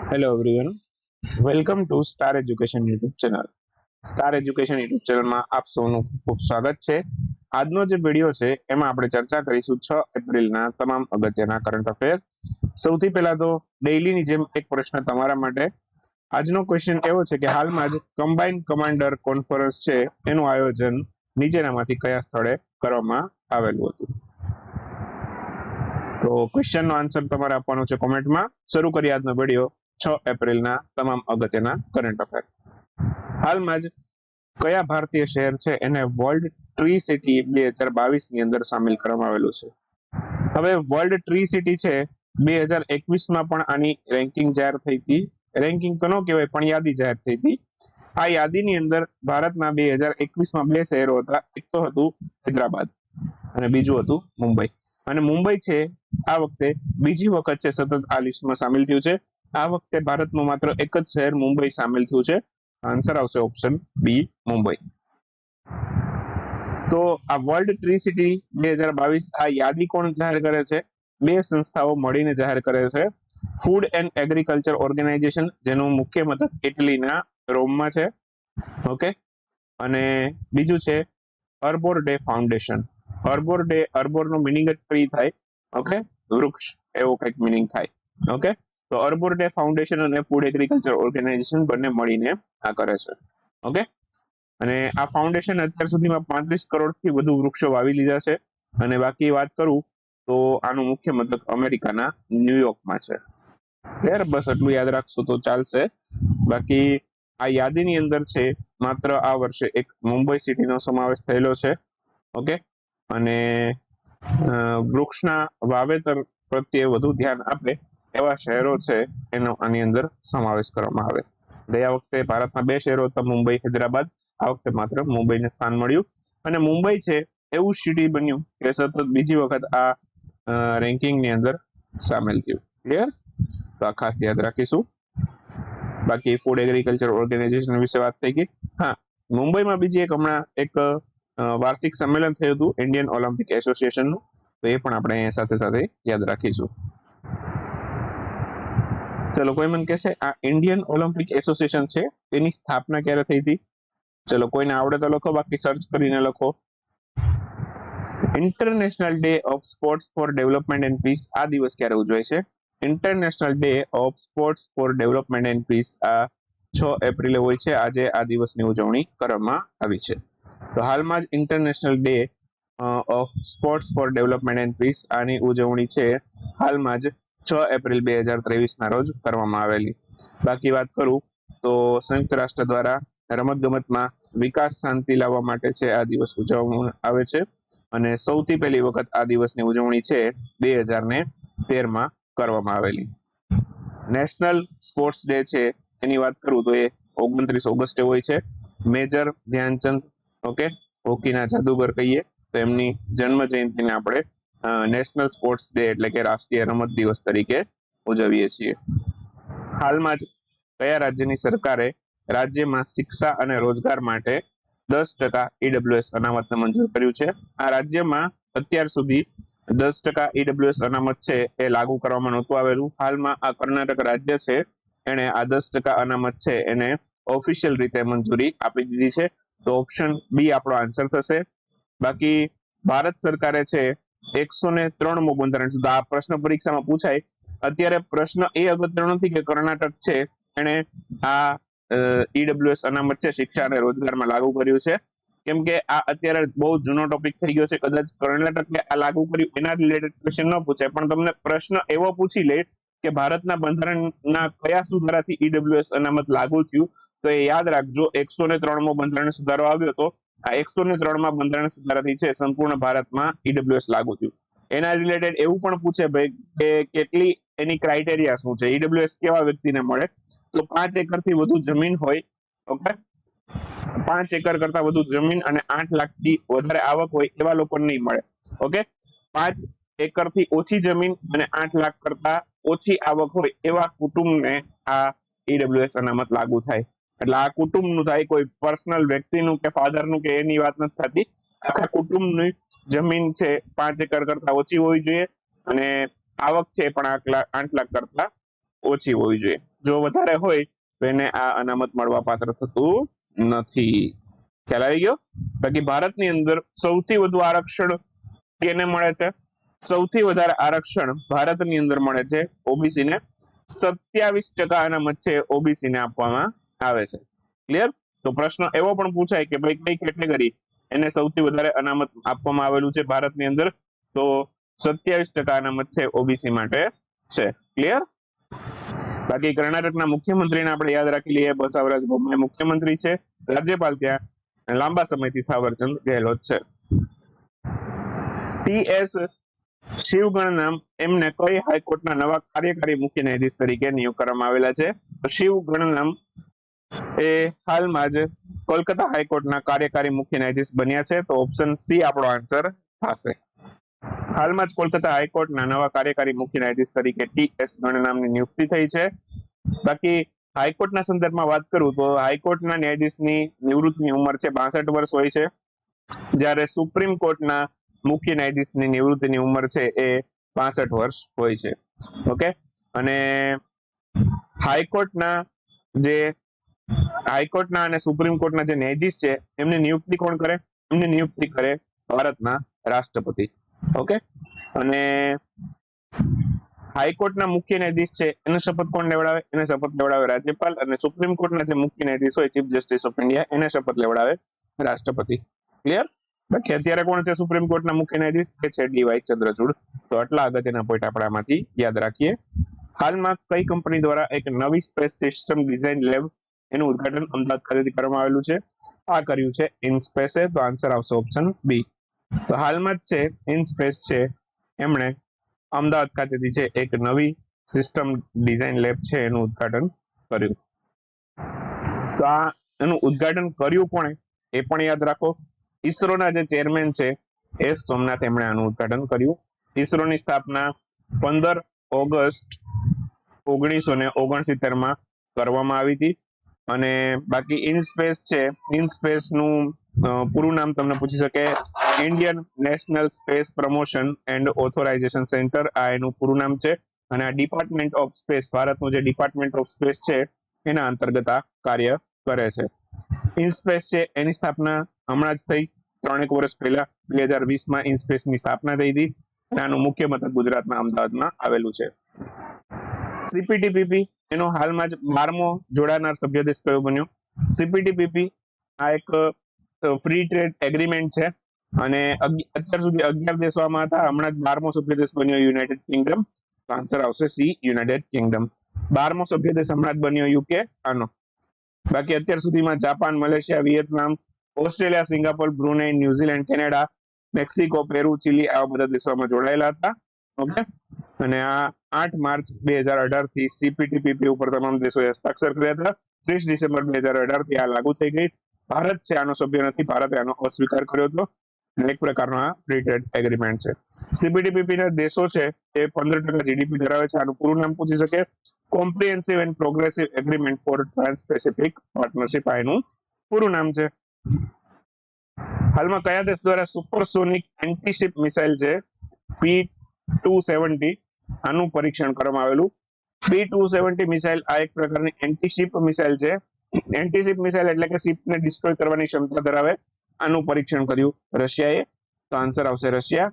Hello everyone, welcome to star education YouTube channel. Star education YouTube ચેનલમાં આપ સૌનું ખૂબ સ્વાગત છે. આજનો જે વિડીયો છે એમાં આપણે ચર્ચા કરીશું 6 એપ્રિલના તમામ અગત્યના કરંટ અફેર. સૌથી પહેલા તો ડેઈલીની જેમ એક પ્રશ્ન તમારા માટે. આજનો ક્વેશ્ચન એવો છે કે હાલમાં જ કમ્બાઇન્ડ કમાન્ડર કોન્ફરન્સ છે એનું આયોજન નીચેનામાંથી કયા સ્થળે કરવામાં આવેલું હતું? તો ક્વેશ્ચનનો આન્સર તમારે આપવાનો છે કોમેન્ટમાં. શરૂ કરીએ આજનો વિડીયો 6 એપ્રિલના તમામ અગત્યના કરંટ અફેર. હાલમાં જ કયા ભારતીય શહેર છે એને વર્લ્ડ ટ્રી સિટી 2022 ની અંદર સામેલ કરવામાં આવેલું છે? હવે વર્લ્ડ ટ્રી સિટી છે 2021 માં પણ આની રેન્કિંગ જાહેર થઈ હતી. રેન્કિંગ તો ન કહેવાય પણ યાદી જાહેર થઈ હતી. આ યાદીની અંદર ભારતના 2021માં બે શહેરો હતા. એક તો હતું હૈદરાબાદ અને બીજું હતું મુંબઈ. અને મુંબઈ છે આ વખતે બીજી વખત છે સતત આ લિસ્ટમાં સામેલ થયું છે. આ વખતે ભારતનું માત્ર એક જ શહેર મુંબઈ સામેલ થયું છે. આન્સર આવશે ઓપ્શન બી, મુંબઈ. તો આ વર્લ્ડ ટ્રી સિટી 2022 આ યાદી કોણ જાહેર કરે છે? બે સંસ્થાઓ મળીને જાહેર કરે છે. ફૂડ એન્ડ એગ્રીકલ્ચર ઓર્ગેનાઇઝેશન, જેનું મુખ્ય મથક ઇટલીના રોમમાં છે, ઓકે, અને બીજું છે અર્બોર ડે ફાઉન્ડેશન. અર્બોર નો મિનિંગ જ ટ્રી થાય, ઓકે, વૃક્ષ એવો કંઈક મિનિંગ થાય, ઓકે. તો અર્બોર ડે ફાઉન્ડેશન અને ફૂડ એગ્રીકલ્ચર ઓર્ગેનાઇઝેશન બંને મળીને આ કરે છે, ઓકે. અને આ ફાઉન્ડેશન અત્યાર સુધીમાં 35 કરોડથી વધુ વૃક્ષો વાવી લીધા છે. અને બાકી વાત કરું તો આનું મુખ્ય મથક અમેરિકાના ન્યુયોર્કમાં છે. ક્લિયર? બસ એટલું યાદ રાખશો તો ચાલશે. બાકી આ યાદીની અંદર છે માત્ર આ વર્ષે એક મુંબઈ સિટીનો સમાવેશ થયેલો છે, ઓકે. અને વૃક્ષના વાવેતર પ્રત્યે વધુ ધ્યાન આપે એવા શહેરો છે એનો આની અંદર સમાવેશ કરવામાં આવે. ગયા વખતે ભારતના બે શહેરો હતા, મુંબઈ, હૈદરાબાદ. આ વખતે માત્ર મુંબઈને સ્થાન મળ્યું. અને મુંબઈ છે એવું સિટી બન્યું કે સતત બીજી વખત આ રેન્કિંગની અંદર સામેલ થયું. ક્લિયર? તો આ ખાસ યાદ રાખીશું. બાકી ફૂડ એગ્રીકલ્ચર ઓર્ગેનાઇઝેશન વિશે વાત થઈ ગઈ. હા, મુંબઈમાં બીજી એક હમણાં એક વાર્ષિક સંમેલન થયું હતું ઇન્ડિયન ઓલિમ્પિક એસોસિએશનનું, તો એ પણ આપણે સાથે સાથે યાદ રાખીશું. ચલો, કોઈ મને કહેશે આ ઇન્ડિયન ઓલિમ્પિક એસોસિએશન છે એની સ્થાપના ક્યારે થઈ હતી? ચલો, કોઈને આવડે તો લખો, બાકી સર્ચ કરીને લખો. International day of sports for development and peace આ દિવસ ક્યારે ઉજવાય છે? International day of sports for development and peace આ 6 એપ્રિલે હોય છે. આજે આ દિવસની ઉજવણી કરવામાં આવી છે. તો હાલમાં જ international day of sports for development and peace આની ઉજવણી છે હાલમાં જ 6 એપ્રિલ 2023ના રોજ કરવામાં આવેલી. બાકી વાત કરું તો સંયુક્ત રાષ્ટ્ર દ્વારા રમતગમતમાં વિકાસ શાંતિ લાવવા માટે છે આ દિવસ ઉજવવામાં આવે છે. અને સૌથી પહેલી વખત આ દિવસની ઉજવણી છે 2013માં કરવામાં આવેલી. નેશનલ સ્પોર્ટ્સ ડે છે એની વાત કરું તો એ 29 ઓગસ્ટે હોય છે. મેજર ધ્યાનચંદ, ઓકે, હોકીના જાદુગર કહીએ તો એમની જન્મ જયંતિને આપણે નેશનલ સ્પોર્ટ્સ ડે એટલે કે રાષ્ટ્રીય રમત દિવસ તરીકે ઉજવીએ છીએ. હાલમાં જ કયા રાજ્યની સરકારે રાજ્યમાં શિક્ષા અને રોજગાર માટે 10% ઈડબ્લ્યુએસ અનામતને મંજૂર કર્યું છે? આ રાજ્યમાં અત્યાર સુધી 10% ઈડબ્લ્યુએસ અનામત છે એ લાગુ કરવામાં નહોતું આવેલું. હાલમાં આ કર્ણાટક રાજ્ય છે એને આ 10% અનામત છે એને ઓફિશિયલ રીતે મંજૂરી આપી દીધી છે. તો ઓપ્શન બી આપણો આન્સર થશે. બાકી ભારત સરકારે છે 103મો બંધારણ સુધા આ પ્રશ્ન પરીક્ષામાં પૂછાય. અત્યારે પ્રશ્ન એ અગત્યનો નથી કે કર્ણાટક છે એને આ ઈડબ્લ્યુએસ અનામત છે શિક્ષા અને રોજગારમાં લાગુ કર્યું છે, કેમ કે આ અત્યારે બહુ જૂનો ટોપિક થઈ ગયો છે. કદાચ કર્ણાટકે આ લાગુ કર્યું એના રિલેટેડ ક્વેશ્ચન ન પૂછાય, પણ તમને પ્રશ્ન એવો પૂછી લે કે ભારતના બંધારણના કયા સુધારાથી ઈડબ્લ્યુએસ અનામત લાગુ થયું, તો એ યાદ રાખજો 103મો બંધારણ સુધારો આવ્યો હતો. આ 103માં બંધારણ સુધારાથી છે સંપૂર્ણ ભારતમાં ઈડબ્લ્યુએસ લાગુ થયું. એના રિલેટેડ એવું પણ પૂછે ભાઈ કે કેટલી એની ક્રાઇટેરિયા શું છે, ઈડબ્લ્યુએસ કેવા વ્યક્તિને મળે? તો 5 એકરથી વધુ જમીન હોય, ઓકે, 5 એકર કરતા વધુ જમીન અને 8 લાખથી વધારે આવક હોય એવા લોકોને નહીં મળે, ઓકે. 5 એકરથી ઓછી જમીન અને 8 લાખ કરતા ઓછી આવક હોય એવા કુટુંબને આ ઈડબ્લ્યુએસ અનામત લાગુ થાય. એટલે આ કુટુંબનું થાય, કોઈ પર્સનલ વ્યક્તિનું કે ફાધરનું કે એની વાત નથી થતી. આખા કુટુંબની જમીન છે 5 એકર કરતા ઓછી હોવી જોઈએ અને આવક છે પણ 8 લાખ કરતા ઓછી હોવી જોઈએ. જો વધારે હોય તો એને આ અનામત મળવા પાત્ર થતું નથી. ખ્યાલ આવી ગયો? બાકી ભારતની અંદર સૌથી વધુ આરક્ષણ કેને મળે છે? સૌથી વધારે આરક્ષણ ભારતની અંદર મળે છે ઓબીસી ને. 27% અનામત છે ઓબીસી ને આપવામાં આવે છે. ક્લિયર? તો પ્રશ્ન એવો પણ પૂછાય કે ભાઈ કઈ કેટેગરી એને સૌથી વધારે અનામત આપવામાં આવેલું છે ભારતની અંદર? તો 27% અનામત છે ઓબીસી માટે છે. ક્લિયર? બાકી કર્ણાટકના મુખ્યમંત્રીને આપણે યાદ રાખી લઈએ. બસવરાજ બોમ્માઈ મુખ્યમંત્રી છે. રાજ્યપાલ ત્યાં લાંબા સમયથી થાવરચંદ ગેહલોત છે. ટી.એસ. શિવગણનામ એમને કઈ હાઈકોર્ટના નવા કાર્યકારી મુખ્ય ન્યાયાધીશ તરીકે નિયુક્ત કરવામાં આવેલા છે? તો શિવગણનામ એ હાલમાં જ કોલકાતા હાઈકોર્ટના કાર્યકારી મુખ્ય ન્યાયાધીશ બન્યા છે. તો ઓપ્શન સી આપણો આન્સર થશે. હાલમાં જ કોલકાતા હાઈકોર્ટના નવા કાર્યકારી મુખ્ય ન્યાયાધીશ તરીકે ટી.એસ. ગણનામની નિયુક્તિ થઈ છે. બાકી હાઈકોર્ટના સંદર્ભમાં વાત કરું તો હાઈકોર્ટના ન્યાયાધીશની નિવૃત્તિની ઉંમર છે 62 વર્ષ હોય છે. જ્યારે સુપ્રીમ કોર્ટના મુખ્ય ન્યાયાધીશની નિવૃત્તિની ઉંમર છે એ 65 વર્ષ હોય છે. ઓકે, અને હાઈકોર્ટના અને સુપ્રીમ કોર્ટના જે ન્યાયાધીશ છે એમની નિયુક્તિ કોણ કરે? એમની નિયુક્તિ કરે ભારતના રાષ્ટ્રપતિ. ઓકે, અને હાઈકોર્ટના મુખ્ય ન્યાયાધીશ છે એને શપથ કોણ લેવડાવે? એને શપથ લેવડાવે રાજ્યપાલ. અને સુપ્રીમ કોર્ટના જે મુખ્ય ન્યાયાધીશ હોય ચીફ જસ્ટિસ ઓફ ઇન્ડિયા એને શપથ લેવડાવે રાષ્ટ્રપતિ. ક્લિયર? બાકી અત્યારે કોણ છે સુપ્રીમ કોર્ટના મુખ્ય ન્યાયાધીશ? એ છે ડી.વાય. ચંદ્રચૂડ. તો આટલા અગત્યના પોઈન્ટ આપણે આમાંથી યાદ રાખીએ. હાલમાં કઈ કંપની દ્વારા એક નવી સ્પેસ સિસ્ટમ ડિઝાઇન લેબ એનું ઉદ્ઘાટન અમદાવાદ ખાતેથી કરવામાં આવેલું છે? આ કર્યું છે ઇનસ્પેસે. તો આન્સર આવશે ઓપ્શન બી. તો હાલમાં જ છે ઇનસ્પેસ છે એમણે અમદાવાદ ખાતેથી છે એક નવી સિસ્ટમ ડિઝાઇન લેબ છે એનું ઉદ્ઘાટન કર્યું. તો આ એનું ઉદ્ઘાટન કર્યું કોણે એ પણ યાદ રાખો. ઈસરોના જે ચેરમેન છે એસ સોમનાથ એમણે આનું ઉદ્ઘાટન કર્યું. ઈસરોની સ્થાપના 15 ઓગસ્ટ 1969 કરવામાં આવી હતી. અને બાકી ઇનસ્પેસ છે, ઇનસ્પેસ નું પૂરું નામ તમને પૂછી શકે, Indian national space promotion and authorisation centre, આ એનું પૂરું નામ છે. અને આ ડિપાર્ટમેન્ટ ઓફ સ્પેસ, ભારતનું જે ડિપાર્ટમેન્ટ ઓફ સ્પેસ છે એના અંતર્ગત આ કાર્ય કરે છે. ઇનસ્પેસ છે એની સ્થાપના હમણાં જ થઈ 3 વર્ષ પહેલા 2020માં ઇનસ્પેસની સ્થાપના થઈ હતી. આનું મુખ્ય મથક ગુજરાતના અમદાવાદમાં આવેલું છે. સીપીટીપીપી એનો હાલમાં જ 12મો જોડાનાર સભ્ય દેશ કયો બન્યો? સીપીટીપીપી આ એક ફ્રી ટ્રેડ એગ્રીમેન્ટ છે અને અત્યાર સુધી 11 દેશો આમાં હતા. હમણાં જ 12મો સભ્ય દેશ બન્યો યુનાઇટેડ કિંગડમ. આન્સર આવશે સી, યુનાઇટેડ કિંગડમ. 12મો સભ્ય દેશ હમણાં જ બન્યો યુકે આનો. બાકી અત્યાર સુધીમાં Japan, Malaysia, Vietnam, Australia, Singapore, Brunei, New Zealand, Canada, Mexico, Peru, chilli આવા બધા દેશોમાં જોડાયેલા હતા. ઓકે, અને આ 8 માર્ચ 2018 થી સીપીટીપીપી ઉપર તમામ દેશોએ હસ્તાક્ષર કર્યા હતા. 30 ડિસેમ્બર 2018 થી આ લાગુ થઈ ગઈ. ભારત છે આનો સભ્ય નથી, ભારતે આનો અસ્વીકાર કર્યો હતો. એક પ્રકારનો આ ફ્રી ટ્રેડ એગ્રીમેન્ટ છે. સીપીટીપીપી ના દેશો છે એ 15% જીડીપી ધરાવે છે. આનું પૂરું નામ પૂછી શકે, comprehensive and progressive agreement for trans Pacific partnership, આ એનું પૂરું નામ છે. હાલમાં કયા દેશ દ્વારા સુપરસોનિક એન્ટીશિપ મિસાઇલ છે P270 આનું પરીક્ષણ કરવામાં આવેલું? P270 મિસાઇલ આ એક પ્રકારની એન્ટીશિપ મિસાઇલ છે. એન્ટીશિપ મિસાઇલ એટલે કે શિપને ડિસ્ટ્રોય કરવાની ક્ષમતા ધરાવે. આનું પરીક્ષણ કર્યું રશિયાએ. તો આન્સર આવશે રશિયા.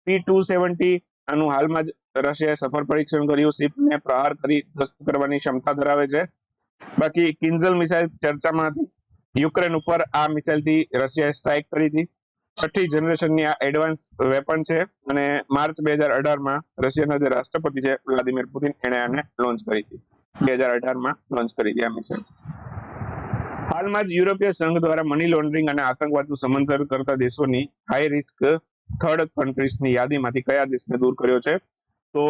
P270 આનું હાલમાં જ રશિયાએ સફળ પરીક્ષણ કર્યું. શિપને પ્રહાર કરી ધ્વસ્ત કરવાની ક્ષમતા ધરાવે છે. બાકી કિન્ઝલ મિસાઇલ ચર્ચામાં હતી. યુક્રેન ઉપર આ મિસાઇલથી રશિયાએ સ્ટ્રાઇક કરી હતી. 6ઠી જનરેશનની આ એડવાન્સ વેપન છે અને માર્ચ 2018માં રશિયાના જે રાષ્ટ્રપતિ છે વ્લાદિમીર પુતિન એણે આને લોન્ચ કરી હતી. 2018માં લોન્ચ કરી હતી આ મિસાઇલ. હાલમાં જ યુરોપીય સંઘ દ્વારા મની લોન્ડરિંગ અને આતંકવાદનું સમર્થન કરતા દેશોની હાઈ રિસ્ક થર્ડ કન્ટ્રીઝની યાદીમાંથી કયા દેશને દૂર કર્યો છે? તો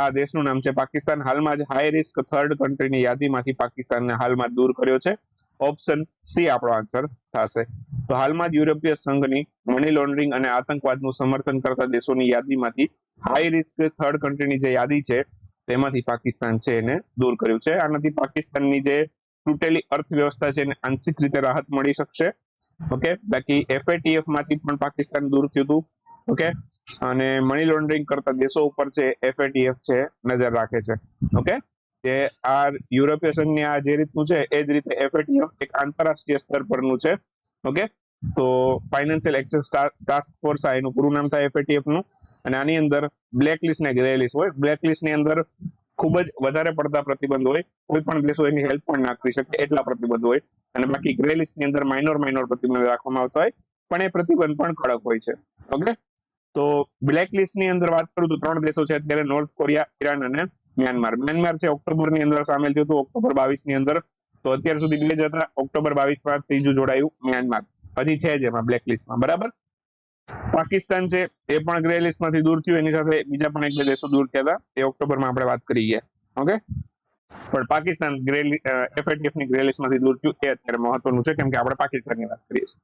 આ દેશનું નામ છે પાકિસ્તાન. હાલમાં જ હાઈ રિસ્ક થર્ડ કન્ટ્રીની યાદીમાંથી પાકિસ્તાનને હાલમાં દૂર કર્યો છે. ઓપ્શન સી આપણો આન્સર થશે. તો હાલમાં જ યુરોપીય સંઘની મની લોન્ડરિંગ અને આતંકવાદનું સમર્થન કરતા દેશોની યાદીમાંથી હાઈ રિસ્ક થર્ડ કન્ટ્રીની જે યાદી છે તેમાંથી પાકિસ્તાન છે એને દૂર કર્યું છે. આનાથી પાકિસ્તાનની જે તૂટેલી અર્થવ્યવસ્થા છે એને આંશિક રીતે રાહત મળી શકશે. ઓકે, બાકી FATF માંથી પણ પાકિસ્તાન દૂર થયું હતું. ઓકે, અને મની લોન્ડરિંગ કરતા દેશો ઉપર છે FATF છે નજર રાખે છે. ઓકે, જે આ યુરોપીય સંઘની આ જે રીતનું છે એ જ રીતે એફએટીએફ એક આંતરરાષ્ટ્રીય સ્તર પરનું છે. ઓકે, તો ફાઇનાન્શિયલ એક્સેસ ટાસ્ક ફોર્સ આ એનું પૂરું નામ થાય એફએટીએફ નું. અને આની અંદર બ્લેક લિસ્ટ ને ગ્રે લિસ્ટ હોય. બ્લેક લિસ્ટ ની અંદર ખૂબ જ વધારે પડતા પ્રતિબંધ હોય, કોઈ પણ દેશો એની હેલ્પ પણ ના કરી શકે એટલા પ્રતિબંધ હોય. અને બાકી ગ્રે લિસ્ટ ની અંદર માઇનોર પ્રતિબંધ રાખવામાં આવતા હોય, પણ એ પ્રતિબંધ પણ કડક હોય છે. ઓકે, તો બ્લેક લિસ્ટ ની અંદર વાત કરું તો 3 દેશો છે અત્યારે, નોર્થ કોરિયા, ઈરાન અને મ્યાનમાર. મ્યાનમાર છે ઓક્ટોબર ની અંદર સામેલ થયું હતું, ઓક્ટોબર 22 ની અંદર. તો અત્યાર સુધી 2 જ હતા, ઓક્ટોબર 22 માં ત્રીજું જોડાયું મ્યાનમાર, હજી છે જ એમાં બ્લેક લિસ્ટમાં. બરાબર. પાકિસ્તાન છે એ પણ ગ્રે લિસ્ટ માંથી દૂર થયું, એની સાથે બીજા પણ 1-2 દેશો દૂર થયા હતા, એ ઓક્ટોબરમાં આપણે વાત કરી ગયા. ઓકે, પણ પાકિસ્તાન એફએટીએફ ની ગ્રે લિસ્ટ માંથી દૂર થયું એ અત્યારે મહત્વનું છે, કેમ કે આપણે પાકિસ્તાનની વાત કરીએ છીએ.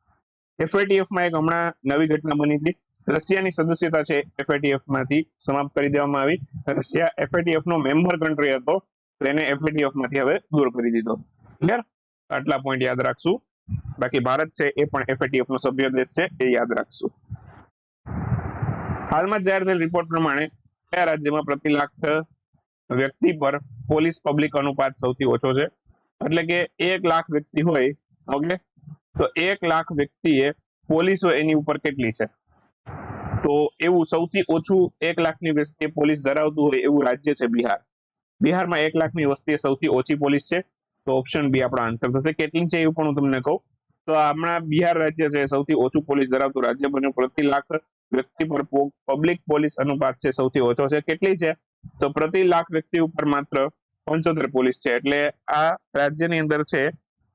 એફએટીએફ માં એક હમણાં નવી ઘટના બની હતી. રશિયાની સદસ્યતા છે એફએટીએફ માંથી સમાપ્ત કરી દેવામાં આવી. રશિયા એફએટીએફ નો મેમ્બર કન્ટ્રી હતો, તો એને એફએટીએફ માંથી હવે દૂર કરી દીધો. ક્લિયર? આટલા પોઈન્ટ યાદ રાખશું. બાકી ભારત છે એ પણ એફએટીએફ નો સભ્ય દેશ છે, એ યાદ રાખશું. હાલમાં જાહેર થયેલ રિપોર્ટ પ્રમાણે કયા રાજ્યમાં પ્રતિ લાખ વ્યક્તિ પર પોલીસ પબ્લિક અનુપાત સૌથી ઓછો છે? એટલે કે 1 લાખ વ્યક્તિ હોય, ઓકે, તો 1 લાખ વ્યક્તિએ પોલીસો એની ઉપર કેટલી છે? તો એવું સૌથી ઓછું 1 લાખની વસ્તીએ પોલીસ ધરાવતું હોય એવું રાજ્ય છે બિહાર. બિહારમાં 1 લાખની વસ્તીએ સૌથી ઓછી પોલીસ છે, તો ઓપ્શન બી આપણો આન્સર થશે. કેટલી છે એવું પણ હું તમને કહું તો હમણાં બિહાર રાજ્ય છે સૌથી ઓછું પોલીસ ધરાવતું રાજ્ય બન્યું. પ્રતિ લાખ વ્યક્તિ પર પબ્લિક પોલીસ અનુપાત છે સૌથી ઓછો છે. કેટલી છે? તો પ્રતિ લાખ વ્યક્તિ ઉપર માત્ર 75 પોલીસ છે. એટલે આ રાજ્યની અંદર છે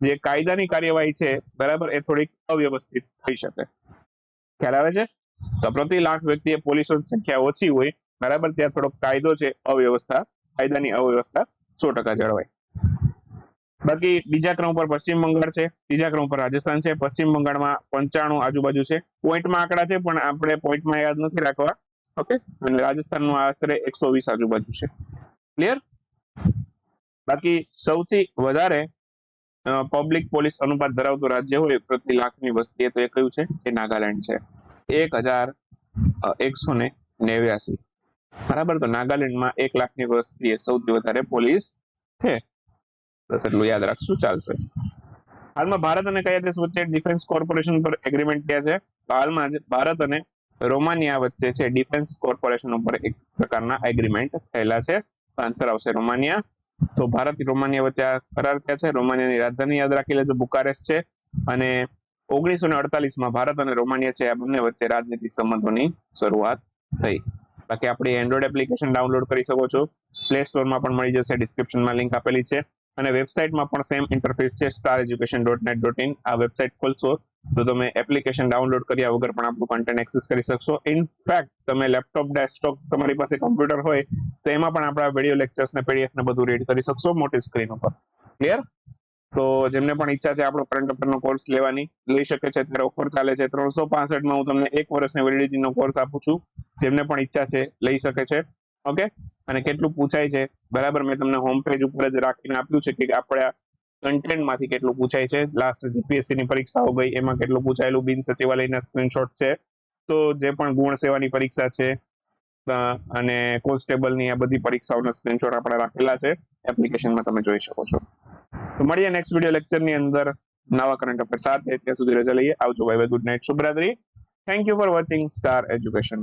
જે કાયદાની કાર્યવાહી છે, બરાબર, એ થોડીક અવ્યવસ્થિત થઈ શકે. ખ્યાલ આવે છે? તો પ્રતિ લાખ વ્યક્તિએ પોલીસોની સંખ્યા ઓછી હોય, બરાબર, ત્યાં થોડોક કાયદો છે કાયદાની અવ્યવસ્થા 100% જળવાય. બાકી બીજા ક્રમ પર પશ્ચિમ બંગાળ છે, ત્રીજા ક્રમ પર રાજસ્થાન છે. પશ્ચિમ બંગાળમાં 95 આજુબાજુ છે. પોઈન્ટમાં આંકડા છે પણ આપણે પોઈન્ટમાં યાદ નથી રાખવા. ઓકે, અને રાજસ્થાનનું આશરે 120 આજુબાજુ છે. ક્લિયર? બાકી સૌથી વધારે પબ્લિક પોલીસ અનુપાત ધરાવતું રાજ્ય હોય પ્રતિ લાખની વસ્તીએ, તો એ કયું છે? એ નાગાલેન્ડ છે, 1189. બરાબર, તો નાગાલેન્ડમાં 1 લાખની વસ્તીએ સૌથી વધારે પોલીસ છે. બસ એટલું યાદ રાખશું, ચાલશે. હાલમાં ભારત અને કયા દેશ વચ્ચે ડિફેન્સ કોર્પોરેશન પર એગ્રીમેન્ટ થયા છે? હાલમાં જ ભારત અને રોમાનિયા વચ્ચે છે ડિફેન્સ કોર્પોરેશન ઉપર એક પ્રકારના એગ્રીમેન્ટ થયેલા છે. આન્સર આવશે રોમાનિયા. તો ભારત રોમાનિયા વચ્ચે આ કરાર થયા છે. રોમાનિયાની રાજધાની યાદ રાખી લેજો, બુકારેસ્ટ છે. અને 1948માં ભારત અને રોમાનિયા છે આ બંને વચ્ચે રાજનીતિક સંબંધોની શરૂઆત થઈ. બાકી આપણી એન્ડ્રોઈડ એપ્લિકેશન ડાઉનલોડ કરી શકો છો, પ્લે સ્ટોરમાં પણ મળી જશે, ડિસ્ક્રિપ્શનમાં લિંક આપેલી છે. અને વેબસાઇટમાં પણ સેમ ઇન્ટરફેસ છે, stareducation.net.in. આ વેબસાઇટ ખોલશો તો તમે એપ્લિકેશન ડાઉનલોડ કર્યા વગર પણ આપણું કન્ટેન્ટ એક્સેસ કરી શકશો. ઇનફેક્ટ તમે લેપટોપ, ડેસ્કટોપ, તમારી પાસે કમ્પ્યુટર હોય તો એમાં પણ આપણા વિડીયો લેક્ચર્સ ને પીડીએફ ને બધું રીડ કરી શકશો મોટી સ્ક્રીન ઉપર. ક્લિયર? તો જેમને પણ ઈચ્છા છે આપણો કરંટ અફેરનો કોર્સ લેવાની, લઈ શકે છે. અત્યારે ઓફર ચાલે છે, 365માં હું તમને 1 વર્ષની વેલિડિટીનો કોર્સ આપું છું. જેમને પણ ઈચ્છા છે લઈ શકે છે. ઓકે, અને કેટલું પૂછાય છે, બરાબર, મેં તમને હોમ પેજ ઉપર જ રાખીને આપ્યું છે કે આપણા કન્ટેન્ટમાંથી કેટલું પૂછાય છે. લાસ્ટ જીપીએસસી ની પરીક્ષાઓ ગઈ એમાં કેટલું પૂછાયેલું, બિન સચિવાલયના સ્ક્રીનશોટ છે. તો જે પણ ગુણ સેવાની પરીક્ષા છે અને કોન્સ્ટેબલની આ બધી પરીક્ષાઓના સ્ક્રીનશોટ આપણે રાખેલા છે, એપ્લિકેશનમાં તમે જોઈ શકો છો. તો મળીએ નેક્સ્ટ વિડીયો લેક્ચરની અંદર નવા કરંટ અફેર સાથે. ત્યાં સુધી રજા લઈએ. આવજો, બાય બાય, ગુડ નાઇટ, શુભરાત્રી. Thank you for watching Star education.